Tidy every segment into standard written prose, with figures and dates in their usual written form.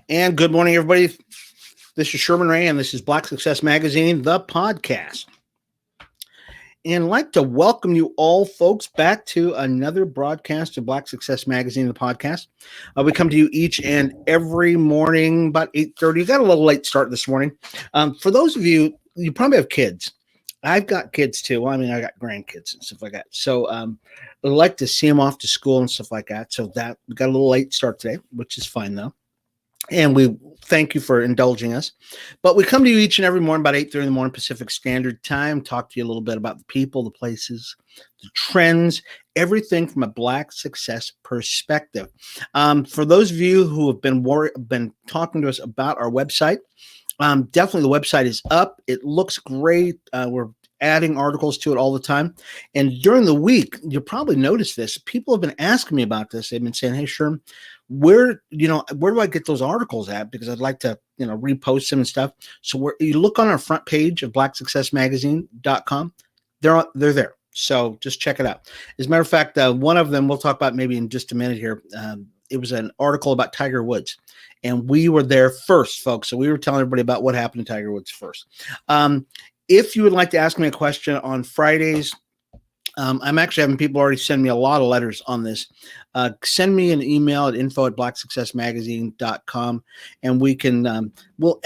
And good morning, everybody. This is Sherman Ray, and this is Black Success Magazine, the podcast. And I'd like to welcome you all, folks, back to another broadcast of Black Success Magazine, the podcast. We come to you each and every morning about 8:30. You got a little late start this morning. For those of you, you probably have kids. I've got kids too. I mean, I got grandkids and stuff like that. So I like to see them off to school and stuff like that. So that we got a little late start today, which is fine though. And we thank you for indulging us. But we come to you each and every morning about 8:30 in the morning Pacific Standard Time, talk to you a little bit about the people, the places, the trends, everything from a Black success perspective. For those of you who have been talking to us about our website, definitely the website is up. It looks great. We're adding articles to it all the time. And during the week, you'll probably notice this. People have been asking me about this. They've been saying, hey, Sherm, where do I get those articles at? Because I'd like to, repost them and stuff. So you look on our front page of blacksuccessmagazine.com, they're there. So just check it out. As a matter of fact, one of them we'll talk about maybe in just a minute here. It was an article about Tiger Woods, and we were there first, folks. So we were telling everybody about what happened to Tiger Woods first. If you would like to ask me a question on Fridays, I'm actually having people already send me a lot of letters on this. Send me an email at info@blacksuccessmagazine.com, and we can we'll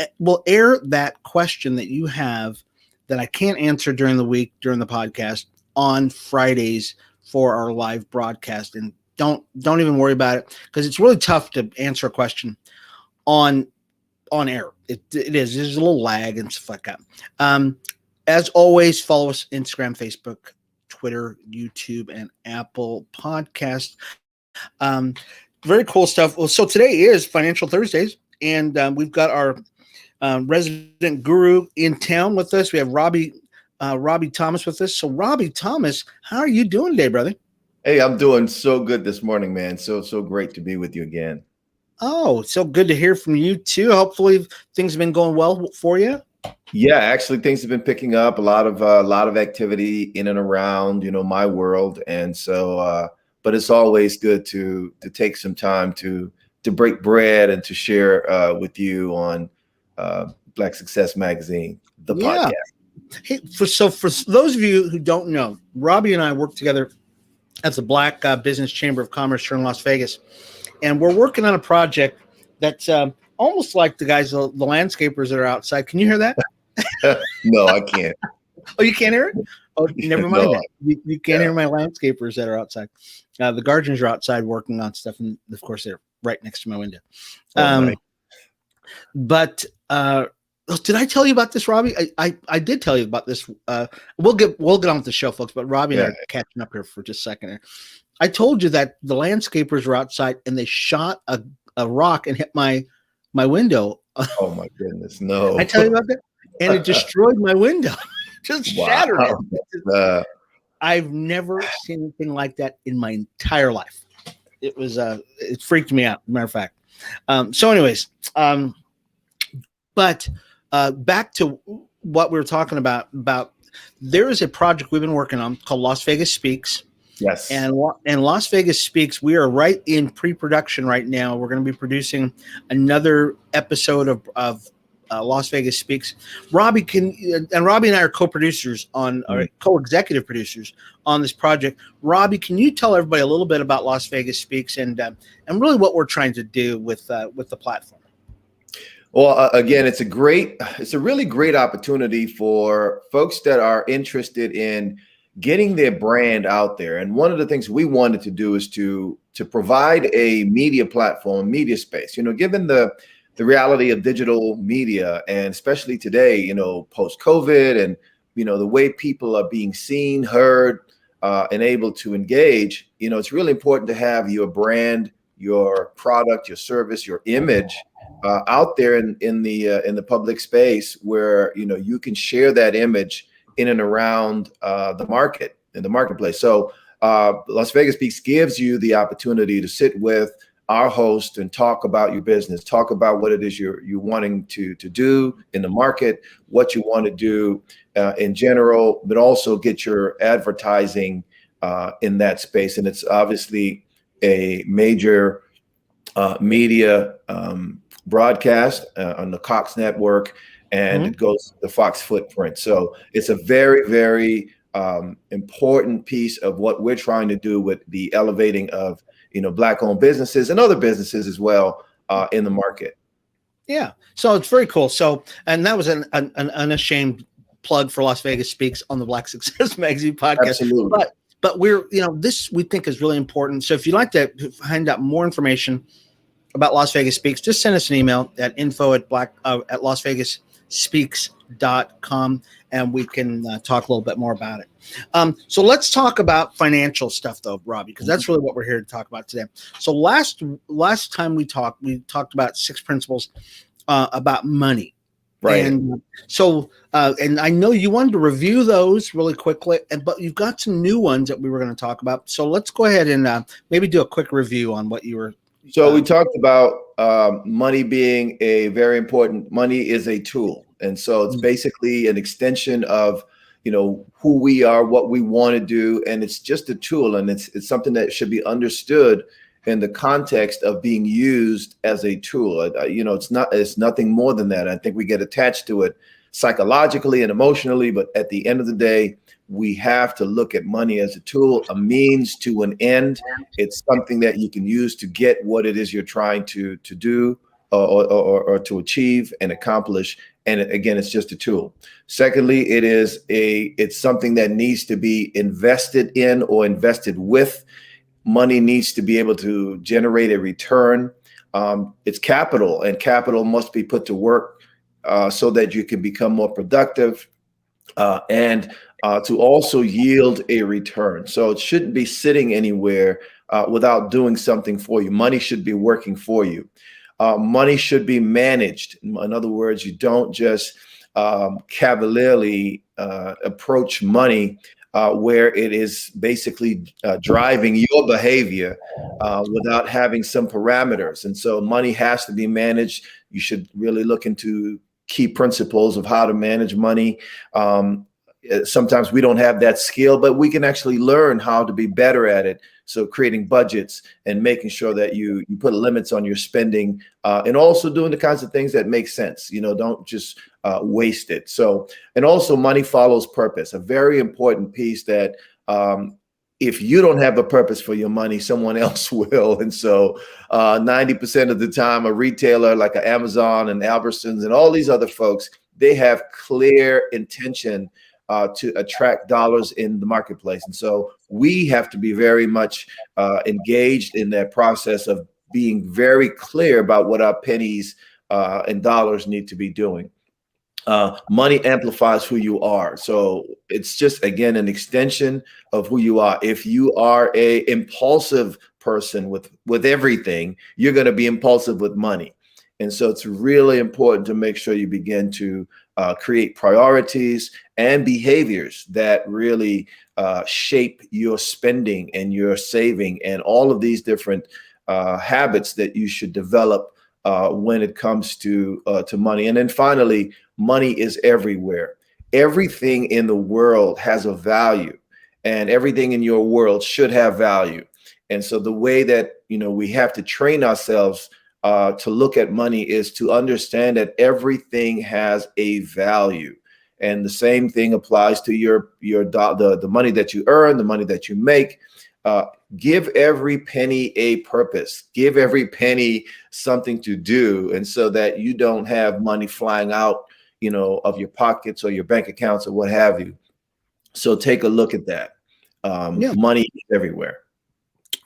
air that question that you have that I can't answer during the week during the podcast on Fridays for our live broadcast. And don't even worry about it, because it's really tough to answer a question on air. It is. There's a little lag and stuff like that. As always, follow us Instagram, Facebook, Twitter, YouTube, and Apple Podcast. Very cool stuff. Well, so today is Financial Thursdays, and we've got our resident guru in town with us. We have Robby Thomas with us. So, Robby Thomas, how are you doing today, brother? Hey, I'm doing so good this morning, man. So great to be with you again. Oh, so good to hear from you too. Hopefully, things have been going well for you. Yeah, actually, things have been picking up. A lot of activity in and around, my world, and so. But it's always good to take some time to break bread and to share with you on Black Success Magazine, the podcast. Hey, for those of you who don't know, Robby and I work together at the Black Business Chamber of Commerce here in Las Vegas, and we're working on a project that's almost like the guys, the landscapers that are outside. Can you hear that? No, I can't. Oh, you can't hear it? Oh, never mind that. You can't hear my landscapers that are outside. The gardeners are outside working on stuff, and of course they're right next to my window. But did I tell you about this, Robby? I did tell you about this. We'll get on with the show, folks. But Robby and I are catching up here for just a second here. I told you that the landscapers were outside and they shot a rock and hit my window. Oh my goodness, no! I tell you about that, and it destroyed my window. Just shattered it. I've never seen anything like that in my entire life. It was it freaked me out, matter of fact. So anyways, but back to what we were talking about there is a project we've been working on called Las Vegas Speaks. Yes. And Las Vegas Speaks, we are right in pre-production right now. We're going to be producing another episode of Las Vegas Speaks. Robby and I are co-producers co-executive producers on this project. Robby, can you tell everybody a little bit about Las Vegas Speaks and really what we're trying to do with the platform? Well, again, it's a really great opportunity for folks that are interested in getting their brand out there. And one of the things we wanted to do is to provide a media platform, media space, given the reality of digital media, and especially today, post-COVID, and, the way people are being seen, heard, and able to engage, it's really important to have your brand, your product, your service, your image out there in the public space where, you can share that image in and around the marketplace. So Las Vegas Speaks gives you the opportunity to sit with our host and talk about your business, talk about what it is you're wanting to do in the market, what you want to do in general, but also get your advertising in that space. And it's obviously a major media broadcast on the Cox network, and Mhm. it goes to the Fox footprint. So it's a very, very important piece of what we're trying to do with the elevating of, Black-owned businesses and other businesses as well in the market. Yeah. So it's very cool. So, and that was an unashamed plug for Las Vegas Speaks on the Black Success Magazine podcast. Absolutely. But we're, this we think is really important. So if you'd like to find out more information about Las Vegas Speaks, just send us an email at info@at lasvegasspeaks.com, and we can talk a little bit more about it. So let's talk about financial stuff, though, Robbie, because that's really what we're here to talk about today. So last time we talked about 6 principles about money. Right. And so, and I know you wanted to review those really quickly, but you've got some new ones that we were going to talk about. So let's go ahead and maybe do a quick review on what you were. So we talked about money being money is a tool. And so it's basically an extension of, who we are, what we want to do. And it's just a tool. And it's something that should be understood in the context of being used as a tool. It's nothing more than that. I think we get attached to it psychologically and emotionally, but at the end of the day, we have to look at money as a tool, a means to an end. It's something that you can use to get what it is you're trying to do or to achieve and accomplish. And again, it's just a tool. Secondly, it's something that needs to be invested in or invested with. Money needs to be able to generate a return. It's capital, and capital must be put to work so that you can become more productive and to also yield a return. So it shouldn't be sitting anywhere without doing something for you. Money should be working for you. Money should be managed. In other words, you don't just cavalierly approach money where it is basically driving your behavior without having some parameters. And so money has to be managed. You should really look into key principles of how to manage money. Sometimes we don't have that skill, but we can actually learn how to be better at it. So creating budgets and making sure that you put limits on your spending and also doing the kinds of things that make sense. Don't just waste it. So, and also money follows purpose, a very important piece that if you don't have a purpose for your money, someone else will. And so 90% of the time, a retailer like an Amazon and Albertsons and all these other folks, they have clear intention to attract dollars in the marketplace. And so we have to be very much engaged in that process of being very clear about what our pennies and dollars need to be doing. Money amplifies who you are. So it's just, again, an extension of who you are. If you are a impulsive person with everything, you're going to be impulsive with money. And so it's really important to make sure you begin to create priorities and behaviors that really shape your spending and your saving and all of these different habits that you should develop when it comes to money. And then finally, money is everywhere. Everything in the world has a value, and everything in your world should have value. And so the way that we have to train ourselves to look at money is to understand that everything has a value. And the same thing applies to the money that you earn, the money that you make. Give every penny a purpose. Give every penny something to do, and so that you don't have money flying out, of your pockets or your bank accounts or what have you. So take a look at that. Money is everywhere.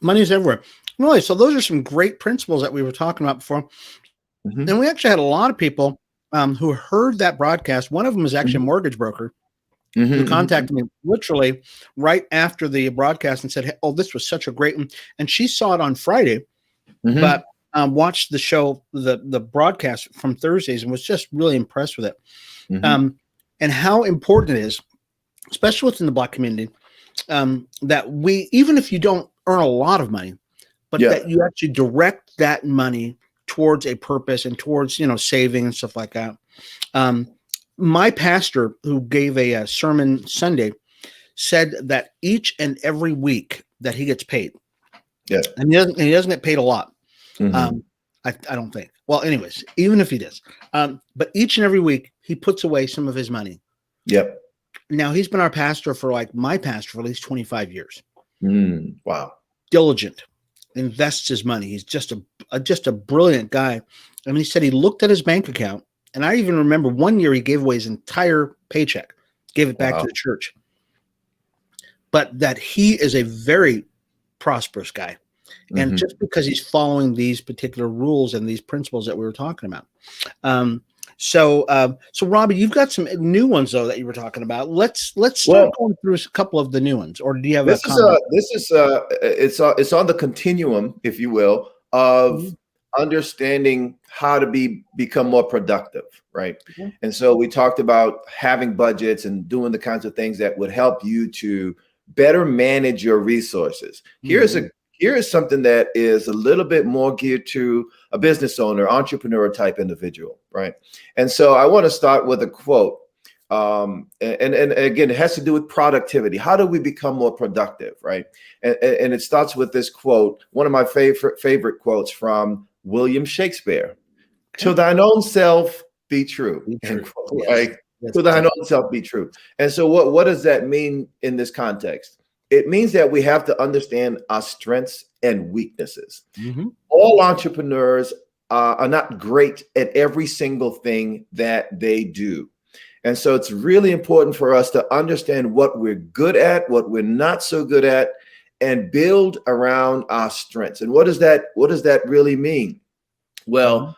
Money is everywhere. Really, so those are some great principles that we were talking about before. Mm-hmm. And we actually had a lot of people who heard that broadcast. One of them is actually a mortgage broker who contacted me literally right after the broadcast and said, "Hey, oh, this was such a great one." And she saw it on Friday, but watched the show, the broadcast from Thursdays, and was just really impressed with it. And how important it is, especially within the Black community, that we, even if you don't earn a lot of money, but that you actually direct that money towards a purpose and towards, saving and stuff like that. My pastor, who gave a sermon Sunday, said that each and every week that he gets paid, and he doesn't get paid a lot, I don't think. Well, anyways, even if he does, but each and every week he puts away some of his money. Yep. Now he's been our pastor for like my pastor for at least 25 years. Wow. Diligent, invests his money. He's just a brilliant guy. I mean, he said he looked at his bank account, and I even remember one year he gave away his entire paycheck, gave it back to the church. But that he is a very prosperous guy. And just because he's following these particular rules and these principles that we were talking about. So Robby, you've got some new ones though that you were talking about. Let's start going through a couple of the new ones. Or do you have it's on the continuum, if you will, of understanding how to become more productive, right? And so we talked about having budgets and doing the kinds of things that would help you to better manage your resources. Here is something that is a little bit more geared to a business owner, entrepreneur type individual, right? And so I want to start with a quote. And again, it has to do with productivity. How do we become more productive, right? And it starts with this quote, one of my favorite quotes from William Shakespeare. To thine own self be true. Quote, right? To thine own self be true. And so what does that mean in this context? It means that we have to understand our strengths and weaknesses. All entrepreneurs are not great at every single thing that they do. And so it's really important for us to understand what we're good at, what we're not so good at, and build around our strengths. And what does that really mean? Well,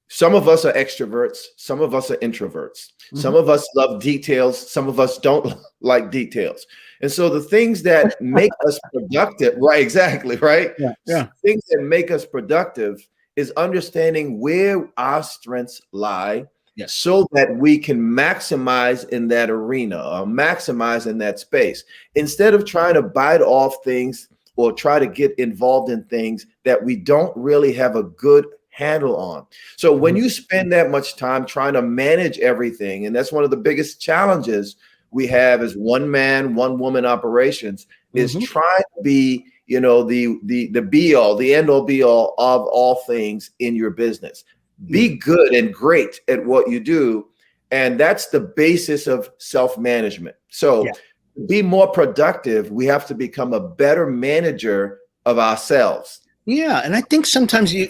some of us are extroverts, some of us are introverts. Some of us love details, some of us don't like details. And so the things that make us productive, right? Exactly, right? Yeah. Things that make us productive is understanding where our strengths lie, so that we can maximize in that arena or maximize in that space, instead of trying to bite off things or try to get involved in things that we don't really have a good handle on. So when you spend that much time trying to manage everything, and that's one of the biggest challenges we have as one man, one woman operations, is trying to be, the be all, the end all be all of all things in your business. Be good and great at what you do. And that's the basis of self-management. So to be more productive, we have to become a better manager of ourselves. Yeah, and I think sometimes you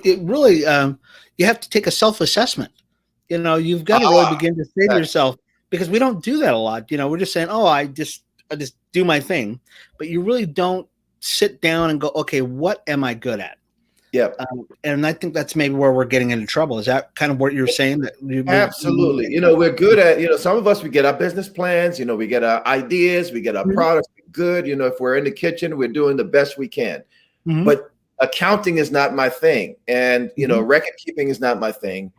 have to take a self-assessment. You've got to really begin to say to yourself, because we don't do that a lot. We're just saying, I just do my thing, but you really don't sit down and go, okay, what am I good at? Yeah. And I think that's maybe where we're getting into trouble. Is that kind of what you're saying? Absolutely. We're good at, some of us, we get our business plans, we get our ideas, we get our products. We're good. If we're in the kitchen, we're doing the best we can. But accounting is not my thing. And, record keeping is not my thing.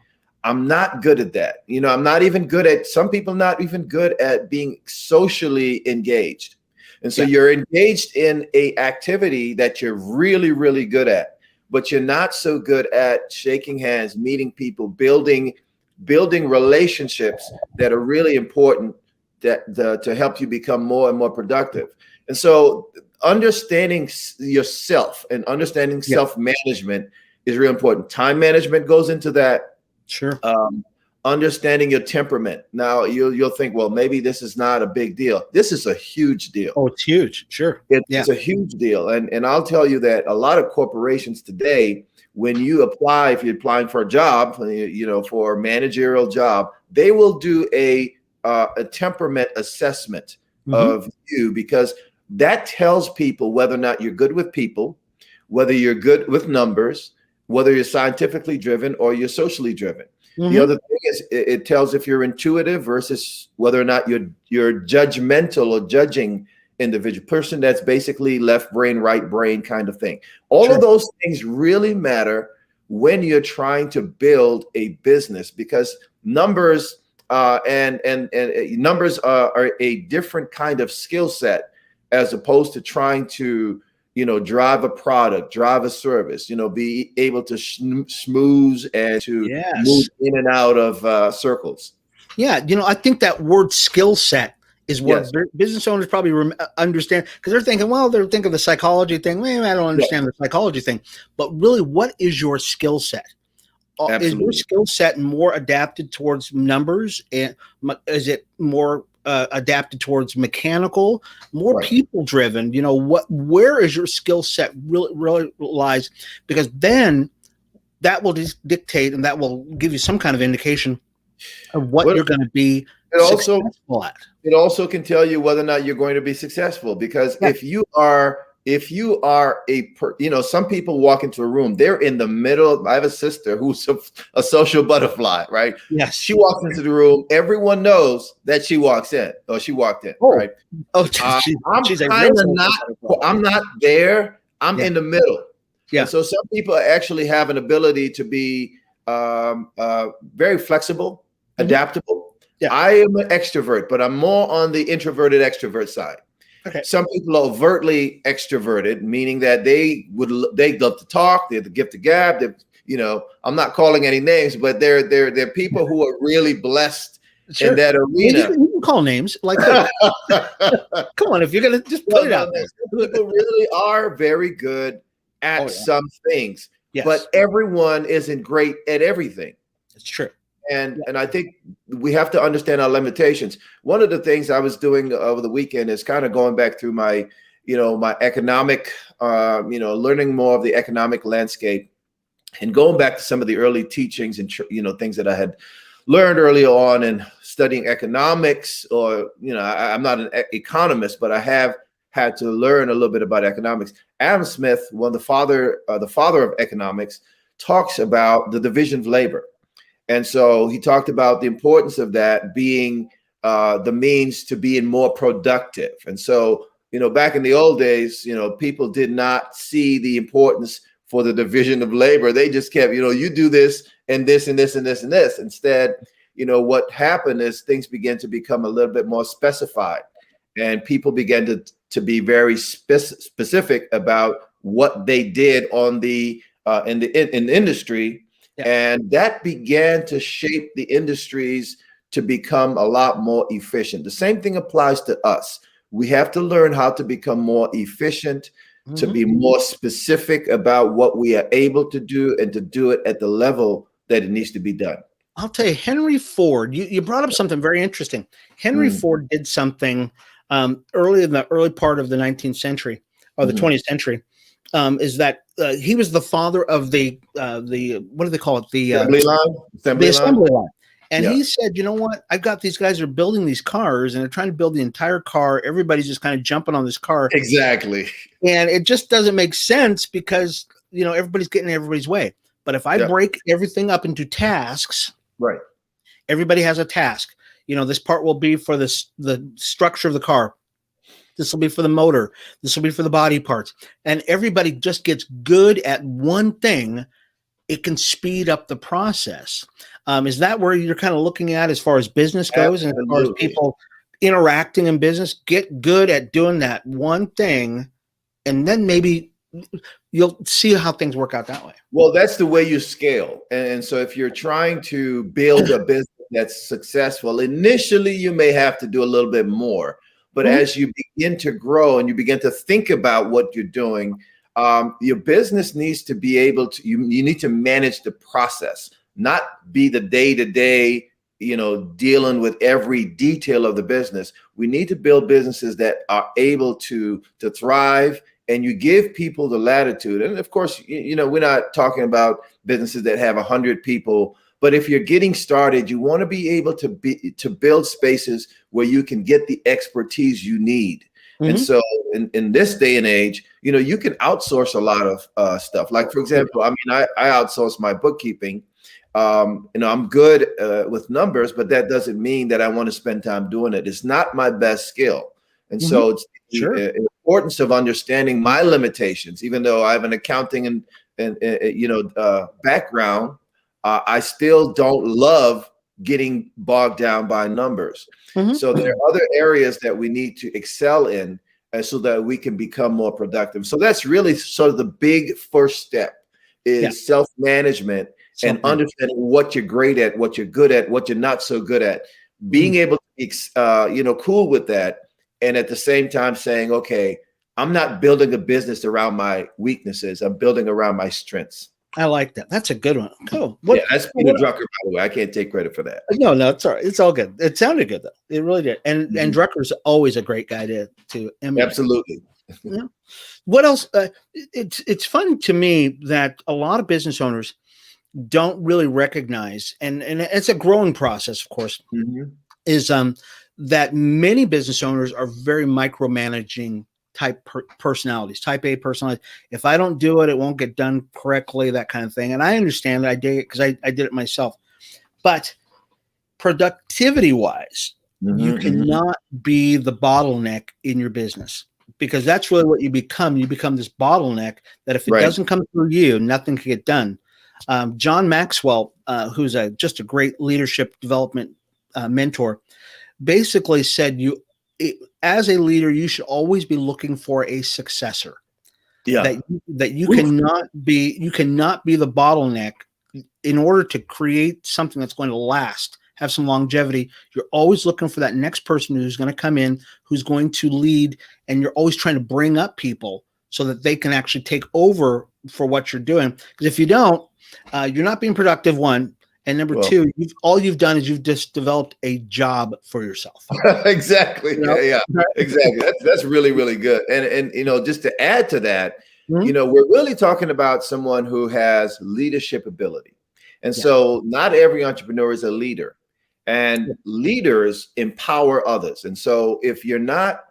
I'm not good at that. I'm not even good at, some people not even good at being socially engaged. And so you're engaged in a activity that you're really, really good at, but you're not so good at shaking hands, meeting people, building relationships that are really important to help you become more and more productive. And so understanding yourself and understanding self-management is really important. Time management goes into that. Sure. Understanding your temperament. Now you'll think, well, maybe this is not a big deal. This is a huge deal. Oh, it's huge. Sure. It's a huge deal. And I'll tell you that a lot of corporations today, when you apply, if you're applying for a job, for a managerial job, they will do a temperament assessment of you, because that tells people whether or not you're good with people, whether you're good with numbers, whether you're scientifically driven or you're socially driven. The other thing is it tells if you're intuitive versus whether or not you're judgmental or judging individual person that's basically left brain, right brain kind of thing. All of those things really matter when you're trying to build a business, because numbers and numbers are a different kind of skill set, as opposed to trying to drive a product, drive a service, be able to smooth and to move in and out of circles. Yeah. I think that word skill set is what business owners probably understand, because they're thinking the psychology thing. Maybe I don't understand the psychology thing, but really, what is your skill set? is your Absolutely. skill set more adapted towards numbers, and is it more adapted towards mechanical, more Right. people driven? Where is your skill set really lies? Because then that will dictate, and that will give you some kind of indication of what What you're going to be it also successful at. it also can tell you whether or not you're going to be successful, because Yeah. some people walk into a room, they're in the middle. I have a sister who's a social butterfly, right? Yes. She walks into the room, everyone knows that she walks in or she walked in, Oh. right? She's a real I'm not there. I'm Yeah. in the middle. Yeah. And so some people actually have an ability to be very flexible, adaptable. Yeah. I am an extrovert, but I'm more on the introverted extrovert side. Okay. Some people are overtly extroverted, meaning that they love to talk, they have the gift of gab. I'm not calling any names, but they're people who are really blessed in that arena. You can call names like that. Come on, if you're gonna just put it out there. People really are very good at some things, but everyone isn't great at everything. It's true. And I think we have to understand our limitations. One of the things I was doing over the weekend is kind of going back through my economic, learning more of the economic landscape, and going back to some of the early teachings and things that I had learned early on in studying economics. Or I'm not an economist, but I have had to learn a little bit about economics. Adam Smith, the father of economics, talks about the division of labor. And so he talked about the importance of that being the means to being more productive. And so, back in the old days, people did not see the importance for the division of labor. They just kept, you do this and this and this and this and this. Instead, what happened is things began to become a little bit more specified, and people began to be very specific about what they did on the in the industry. Yeah. And that began to shape the industries to become a lot more efficient. The same thing applies to us. We have to learn how to become more efficient, to be more specific about what we are able to do, and to do it at the level that it needs to be done. I'll tell you, Henry Ford, you brought up something very interesting. Henry Ford did something early in the early part of the 19th century or the 20th century. Is that he was the father of the what do they call it? The assembly line. And he said, you know what? I've got these guys that are building these cars, and they're trying to build the entire car. Everybody's just kind of jumping on this car. Exactly. And it just doesn't make sense because, everybody's getting in everybody's way. But if I break everything up into tasks, right? Everybody has a task. This part will be for the structure of the car. This will be for the motor. This will be for the body parts. And everybody just gets good at one thing. It can speed up the process. Is that where you're kind of looking at as far as business goes? Absolutely. And as far as people interacting in business, get good at doing that one thing, and then maybe you'll see how things work out that way. Well, that's the way you scale. And so if you're trying to build a business that's successful, initially you may have to do a little bit more. But as you begin to grow and you begin to think about what you're doing, your business needs to be able to, you need to manage the process, not be the day-to-day, dealing with every detail of the business. We need to build businesses that are able to thrive, and you give people the latitude. And of course, we're not talking about businesses that have 100 people. But if you're getting started, you want to be able to build spaces where you can get the expertise you need. And so in this day and age, you can outsource a lot of stuff. Like, for example, I outsource my bookkeeping. I'm good with numbers, but that doesn't mean that I want to spend time doing it. It's not my best skill. And so it's the importance of understanding my limitations. Even though I have an accounting and background, I still don't love getting bogged down by numbers. So there are other areas that we need to excel in so that we can become more productive. So that's really sort of the big first step is self-management and understanding what you're great at, what you're good at, what you're not so good at, being able to be, cool with that. And at the same time saying, okay, I'm not building a business around my weaknesses. I'm building around my strengths. I like that. That's a good one. Cool. Yeah, that's Peter Drucker, by the way. I can't take credit for that. No, it's all right. It's all good. It sounded good though. It really did. And Drucker's always a great guy to emulate. Absolutely. Yeah. What else? It's fun to me that a lot of business owners don't really recognize, and it's a growing process, of course, is that many business owners are very micromanaging type personalities, type A personalities. If I don't do it, it won't get done correctly, that kind of thing. And I understand that. I dig it because I did it myself. But productivity wise, you cannot be the bottleneck in your business, because that's really what you become. You become this bottleneck that if it doesn't come through you, nothing can get done. John Maxwell, who's just a great leadership development mentor, basically said as a leader, you should always be looking for a successor. Yeah. That you cannot be the bottleneck. In order to create something that's going to last, have some longevity, you're always looking for that next person who's going to come in, who's going to lead, and you're always trying to bring up people so that they can actually take over for what you're doing. Because if you don't, you're not being productive, one. And number two, all you've done is you've just developed a job for yourself. Exactly. You know? Yeah, exactly. That's really, really good. And just to add to that, we're really talking about someone who has leadership ability. And so not every entrepreneur is a leader, and leaders empower others. And so if you're not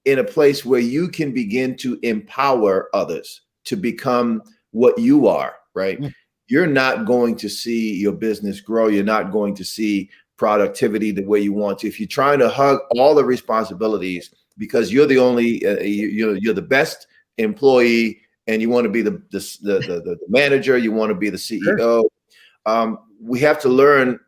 in a place where you can begin to empower others to become what you are, right? You're not going to see your business grow. You're not going to see productivity the way you want to. If you're trying to hug all the responsibilities because you're the only, you're the best employee, and you want to be the manager, you want to be the CEO. We have to learn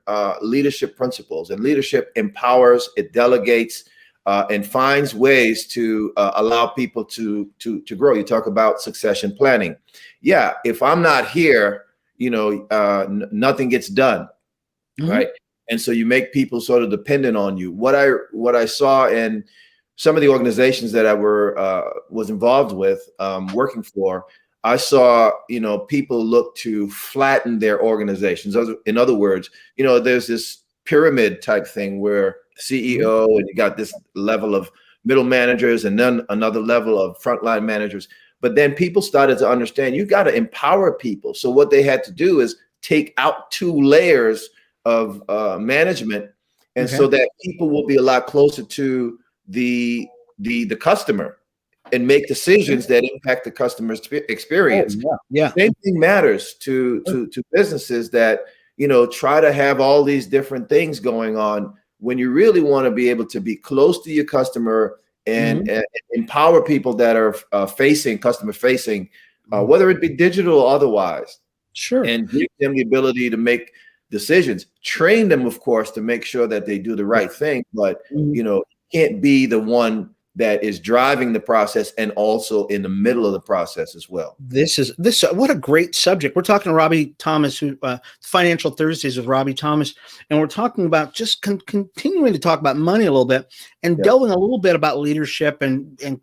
leadership principles, and leadership empowers, it delegates, and finds ways to allow people to grow. You talk about succession planning. Yeah, if I'm not here, nothing gets done, right? And so you make people sort of dependent on you. What I saw in some of the organizations that I was involved with, working for, I saw people look to flatten their organizations. In other words, there's this pyramid type thing where CEO and you got this level of middle managers and then another level of frontline managers. But then people started to understand you got to empower people. So what they had to do is take out 2 layers of management, and so that people will be a lot closer to the customer and make decisions that impact the customer's experience. Same thing matters to businesses that try to have all these different things going on, when you really want to be able to be close to your customer and empower people that are customer facing, whether it be digital or otherwise. Sure. And give them the ability to make decisions. Train them, of course, to make sure that they do the right thing. But you can't be the one that is driving the process and also in the middle of the process as well. What a great subject. We're talking to Robby Thomas, who Financial Thursdays with Robby Thomas, and we're talking about just continuing to talk about money a little bit and delving a little bit about leadership and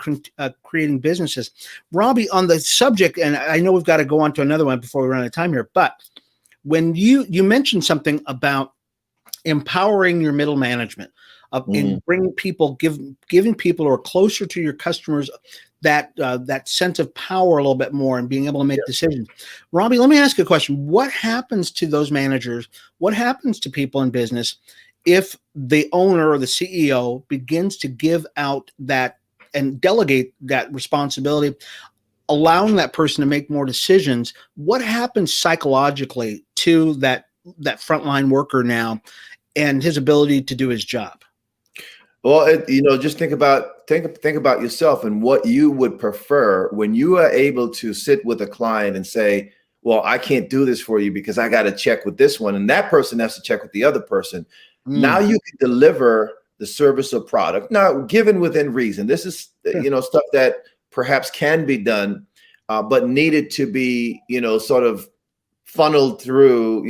creating businesses. Robby, on the subject, and I know we've got to go on to another one before we run out of time here, but when you mentioned something about empowering your middle management, in bringing people, giving people who are closer to your customers that sense of power a little bit more and being able to make decisions. Robby, let me ask you a question. What happens to those managers? What happens to people in business if the owner or the CEO begins to give out that and delegate that responsibility, allowing that person to make more decisions? What happens psychologically to that frontline worker now and his ability to do his job? Well, just think about yourself and what you would prefer when you are able to sit with a client and say, well, I can't do this for you because I got to check with this one, and that person has to check with the other person. Now you can deliver the service or product. Now, given within reason, this is stuff that perhaps can be done, but needed to be sort of funneled through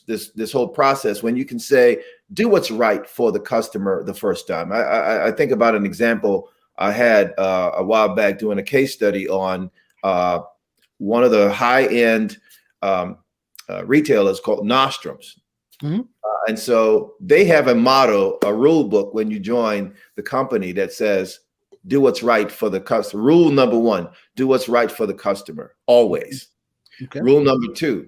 this whole process, when you can say, do what's right for the customer the first time. I think about an example I had a while back doing a case study on one of the high-end retailers called Nostrums. Mhm. And so they have a motto, a rule book when you join the company that says, do what's right for the customer. Rule number one, do what's right for the customer, always. Okay. Rule number two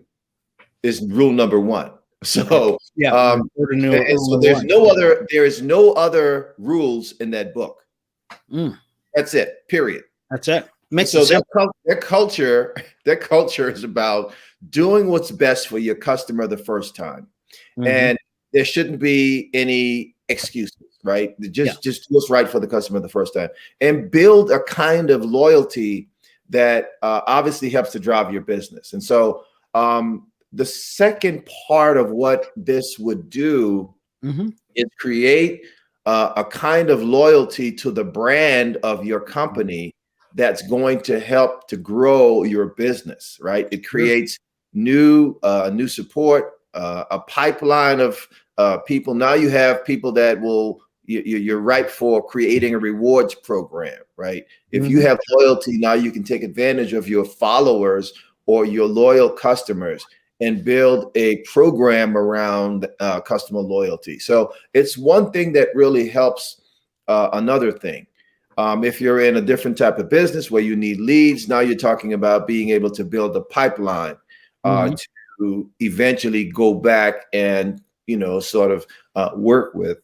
is rule number one. So, Okay. Yeah. and so there is no other rules in that book. That's it, period. That's it. Makes So it simple. their culture is about doing what's best for your customer the first time. And there shouldn't be any excuses, right? Just do what's right for the customer the first time, and build a kind of loyalty that obviously helps to drive your business. And so the second part of what this would do is create a kind of loyalty to the brand of your company that's going to help to grow your business, right? It creates new support, a pipeline of people. Now you have people that you're ripe for creating a rewards program, right? If you have loyalty, now you can take advantage of your followers or your loyal customers and build a program around customer loyalty. So it's one thing that really helps another thing. If you're in a different type of business where you need leads, now you're talking about being able to build a pipeline to eventually go back and, sort of work with.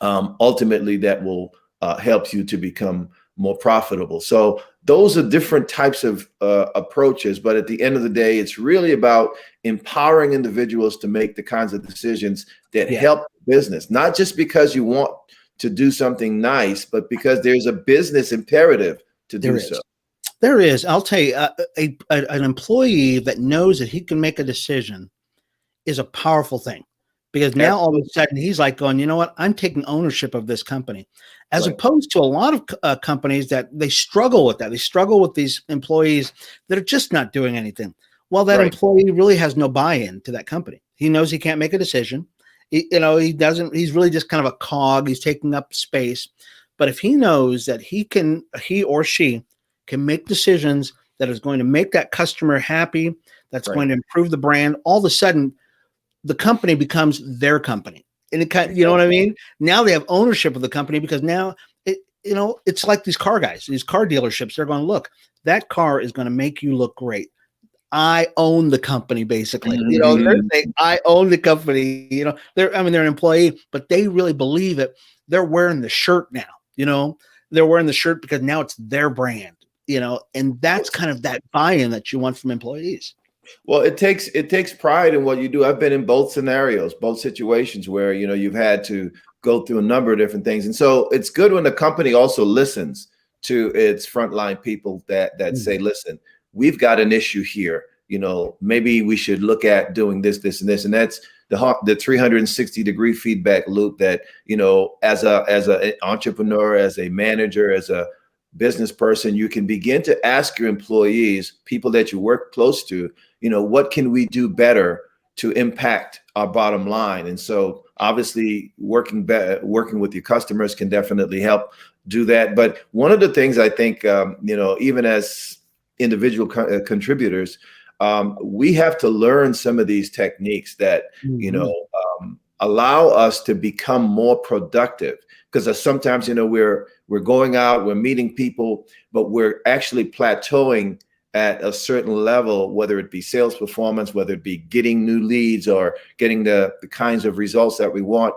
Ultimately, that will help you to become more profitable. So those are different types of approaches. But at the end of the day, it's really about empowering individuals to make the kinds of decisions that help business, not just because you want to do something nice, but because there's a business imperative to do so. There is. I'll tell you, an employee that knows that he can make a decision is a powerful thing, because now all of a sudden he's like going, you know what, I'm taking ownership of this company, as opposed to a lot of companies that they struggle with that. They struggle with these employees that are just not doing anything. Well, that employee really has no buy-in to that company. He knows he can't make a decision. He doesn't, he's really just kind of a cog. He's taking up space. But if he knows that he or she can make decisions that is going to make that customer happy, that's going to improve the brand, all of a sudden the company becomes their company. And it kind of, you know what I mean? Now they have ownership of the company, because now it's like these car guys, these car dealerships. They're going, look, that car is going to make you look great. I own the company, basically. They're saying, I own the company. They're an employee, but they really believe it. They're wearing the shirt now. They're wearing the shirt because now it's their brand. And that's kind of that buy-in that you want from employees. Well, it takes pride in what you do. I've been in both scenarios, both situations where you've had to go through a number of different things, and so it's good when the company also listens to its frontline people that say, listen, we've got an issue here. Maybe we should look at doing this, this, and this. And that's the 360-degree feedback loop that, as an entrepreneur, as a manager, as a business person, you can begin to ask your employees, people that you work close to, what can we do better to impact our bottom line? And so obviously working with your customers can definitely help do that. But one of the things I think, even as individual contributors, we have to learn some of these techniques that, allow us to become more productive. Because sometimes, we're going out, we're meeting people, but we're actually plateauing at a certain level, whether it be sales performance, whether it be getting new leads or getting the kinds of results that we want.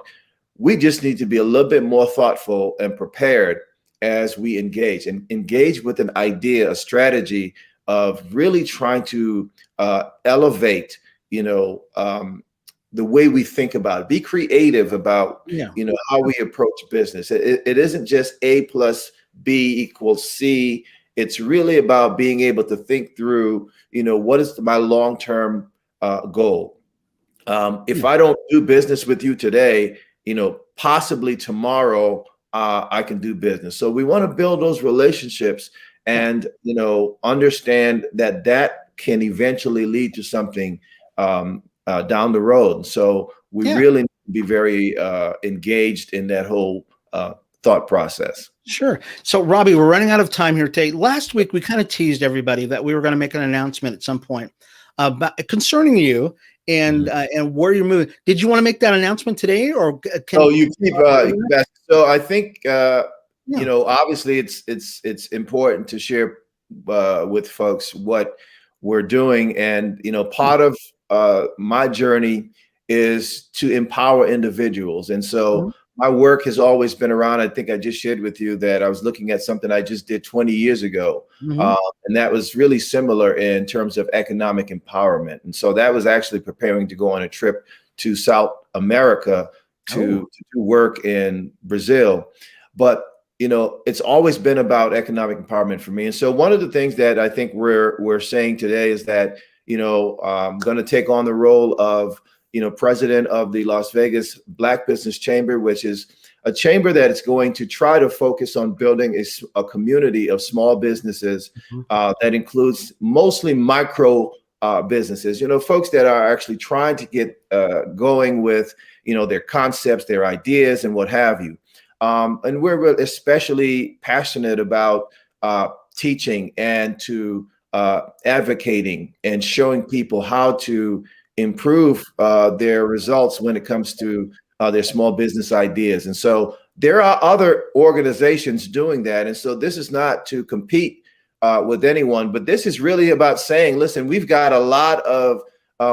We just need to be a little bit more thoughtful and prepared as we engage with an idea, a strategy of really trying to elevate, the way we think about it. Be creative about, how we approach business. It isn't just A plus B equals C. It's really about being able to think through, what is my long-term goal? If I don't do business with you today, possibly tomorrow I can do business. So we want to build those relationships and, understand that can eventually lead to something down the road. So we really need to be very engaged in that whole thought process. Sure. So, Robby, we're running out of time here today. Last week, we kind of teased everybody that we were going to make an announcement at some point concerning you and where you're moving. Did you want to make that announcement today, or So you keep so I think obviously it's important to share with folks what we're doing, and part of my journey is to empower individuals, and so my work has always been around. I think I just shared with you that I was looking at something I just did 20 years ago, and that was really similar in terms of economic empowerment. And so that was actually preparing to go on a trip to South America to do work in Brazil. But it's always been about economic empowerment for me. And so one of the things that I think we're saying today is that I'm going to take on the role of president of the Las Vegas Black Business Chamber, which is a chamber that is going to try to focus on building a community of small businesses that includes mostly micro businesses, folks that are actually trying to get going with, their concepts, their ideas, and what have you. And we're especially passionate about teaching and to advocating and showing people how to improve their results when it comes to their small business ideas. And so there are other organizations doing that. And so this is not to compete with anyone, but this is really about saying, listen, we've got a lot of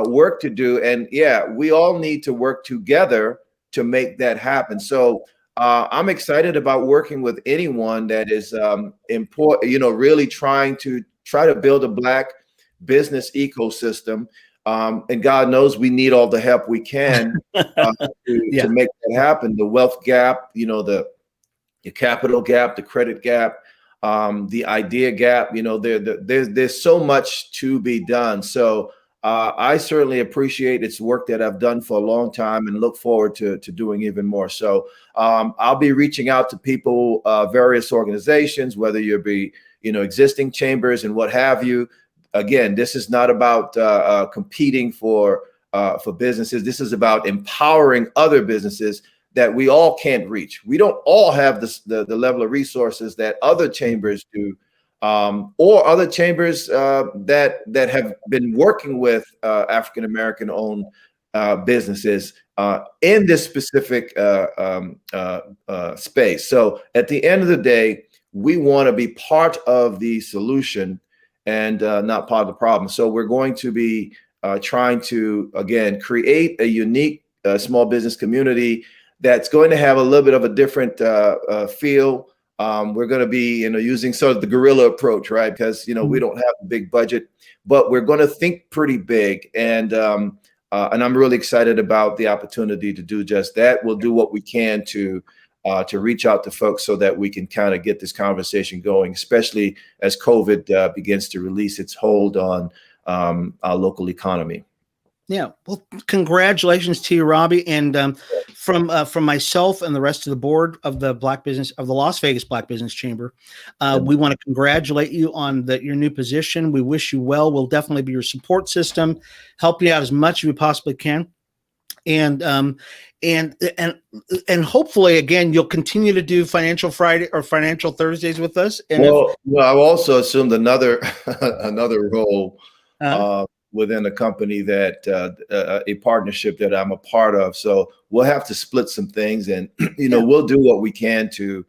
work to do. And we all need to work together to make that happen. So I'm excited about working with anyone that is really trying to build a Black business ecosystem. And God knows we need all the help we can to make that happen. The wealth gap, the capital gap, the credit gap, the idea gap, there's so much to be done. So I certainly appreciate its work that I've done for a long time and look forward to doing even more. So I'll be reaching out to people, various organizations, whether you be, existing chambers and what have you. Again, this is not about competing for businesses. This is about empowering other businesses that we all can't reach. We don't all have the level of resources that other chambers do, or other chambers that have been working with African American owned businesses in this specific space. So at the end of the day, we want to be part of the solution and not part of the problem. So we're going to be trying to, again, create a unique small business community that's going to have a little bit of a different feel. We're going to be, using sort of the guerrilla approach, right? Because, we don't have a big budget, but we're going to think pretty big. And I'm really excited about the opportunity to do just that. We'll do what we can to reach out to folks so that we can kind of get this conversation going, especially as COVID begins to release its hold on our local economy. Yeah, well, congratulations to you, Robby, and from myself and the rest of the board of the Las Vegas Black Business Chamber, we want to congratulate you on your new position. We wish you well. We'll definitely be your support system, help you out as much as we possibly can, and hopefully, again, you'll continue to do Financial Friday or Financial Thursdays with us. And I've also assumed another role. Within a company that a partnership that I'm a part of. So we'll have to split some things, and we'll do what we can to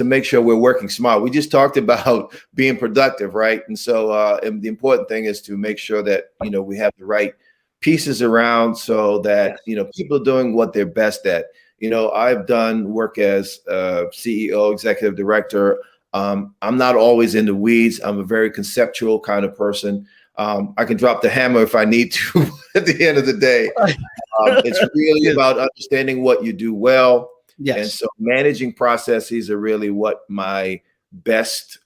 make sure we're working smart. We just talked about being productive, right? And so and the important thing is to make sure that we have the right pieces around so that people are doing what they're best at. I've done work as CEO, executive director. I'm not always in the weeds. I'm a very conceptual kind of person. I can drop the hammer if I need to at the end of the day. It's really about understanding what you do well. Yes. And so managing processes are really what my best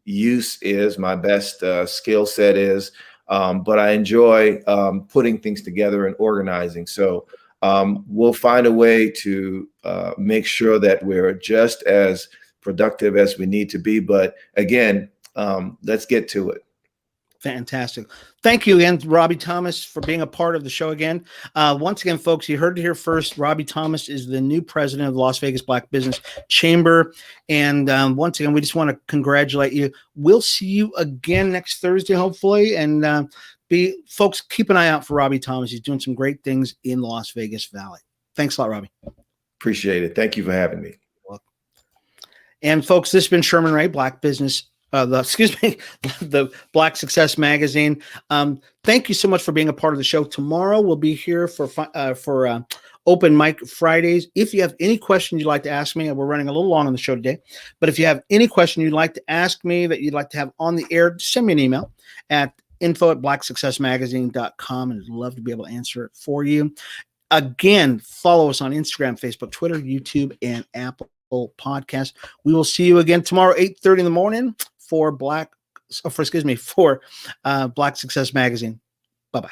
use is, my best skill set is. But I enjoy putting things together and organizing. So we'll find a way to make sure that we're just as productive as we need to be. But again, let's get to it. Fantastic. Thank you again, Robby Thomas, for being a part of the show again. Once again, folks, you heard it here first. Robby Thomas is the new president of the Las Vegas Black Business Chamber. And once again, we just want to congratulate you. We'll see you again next Thursday, hopefully. And Folks, keep an eye out for Robby Thomas. He's doing some great things in the Las Vegas Valley. Thanks a lot, Robby. Appreciate it. Thank you for having me. And folks, this has been Sherman Ray, Black Business, the Black Success Magazine. Thank you so much for being a part of the show. Tomorrow we'll be here for Open Mic Fridays. If you have any questions you'd like to ask me, we're running a little long on the show today, but if you have any question you'd like to ask me that you'd like to have on the air, send me an email at info@blacksuccessmagazine.com, and I'd love to be able to answer it for you. Again, follow us on Instagram, Facebook, Twitter, YouTube, and Apple Podcast. We will see you again tomorrow, 8:30 in the morning for Black Success Magazine. Bye-bye.